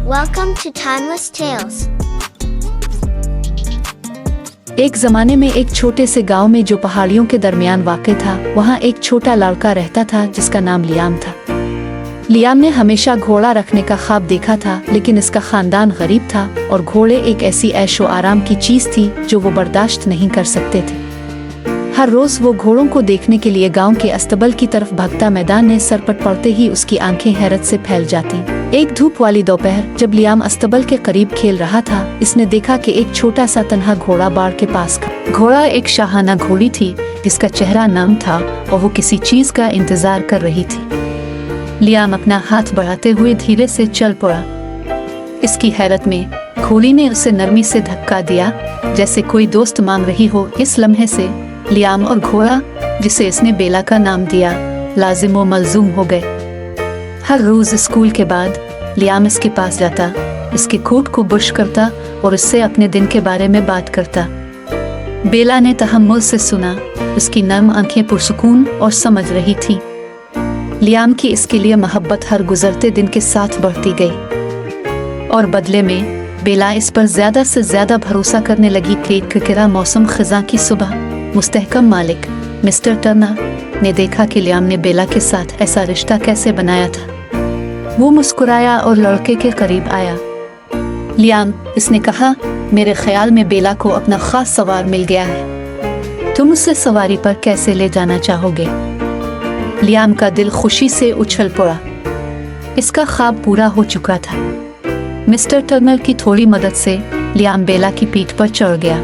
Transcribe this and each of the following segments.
Welcome to Timeless Tales. एक ज़माने में एक छोटे से गांव में जो पहाड़ियों के दरमियान वाक़ था, वहाँ एक छोटा लड़का रहता था जिसका नाम लियाम था। लियाम ने हमेशा घोड़ा रखने का ख्वाब देखा था, लेकिन इसका ख़ानदान गरीब था और घोड़े एक ऐसी ऐशो आराम की चीज़ थी जो वो बर्दाश्त नहीं कर सकते थे। हर रोज़ वो घोड़ों को देखने के लिए गांव के अस्तबल की तरफ भागता। मैदान में सरपट पड़ते ही उसकी आंखें हैरत से फैल जाती। एक धूप वाली दोपहर जब लियाम अस्तबल के करीब खेल रहा था, इसने देखा कि एक छोटा सा तन्हा घोड़ा बाड़ के पास खड़ा। घोड़ा एक शाहाना घोड़ी थी जिसका चेहरा नम था और वो किसी चीज का इंतजार कर रही थी। लियाम अपना हाथ बढ़ाते हुए धीरे से चल पड़ा। इसकी हैरत में घोड़ी ने उसे नरमी से धक्का दिया, जैसे कोई दोस्त मांग रही हो। इस लम्हे से लियाम और घोड़ा, जिसे इसने बेला का नाम दिया, लाजिम व मलजूम हो गए। हर रोज स्कूल के बाद लियाम इसके पास जाता, इसके कोट को बुश करता और इससे अपने दिन के बारे में बात करता। बेला ने तहम्मुल से सुना, उसकी नर्म आंखें पुरसुकून और समझ रही थी। लियाम की इसके लिए मोहब्बत हर गुजरते दिन के साथ बढ़ती गई और बदले में बेला इस पर ज्यादा से ज्यादा भरोसा करने लगी। किरा मौसम खिजा की सुबह मुस्तहकम मालिक मिस्टर टर्नर ने देखा कि लियाम ने बेला के साथ ऐसा रिश्ता कैसे बनाया था। वो मुस्कुराया और लड़के के करीब आया। लियाम, इसने कहा, मेरे ख्याल में बेला को अपना खास सवार मिल गया है। तुम उसे सवारी पर कैसे ले जाना चाहोगे? लियाम का दिल खुशी से उछल पड़ा। इसका ख्वाब पूरा हो चुका था। मिस्टर टर्नर की थोड़ी मदद से लियाम बेला की पीठ पर चढ़ गया।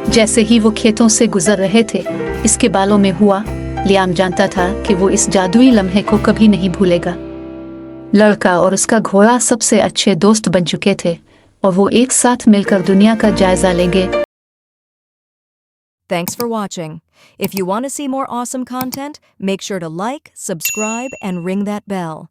जैसे ही वो खेतों से गुजर रहे थे, इसके बालों में हुआ। लियाम जानता था कि वो इस जादुई लम्हे को कभी नहीं भूलेगा। लड़का और उसका घोड़ा सबसे अच्छे दोस्त बन चुके थे और वो एक साथ मिलकर दुनिया का जायजा लेंगे। Thanks for watching. If you want to see more awesome content, make sure to like, subscribe, and ring that bell.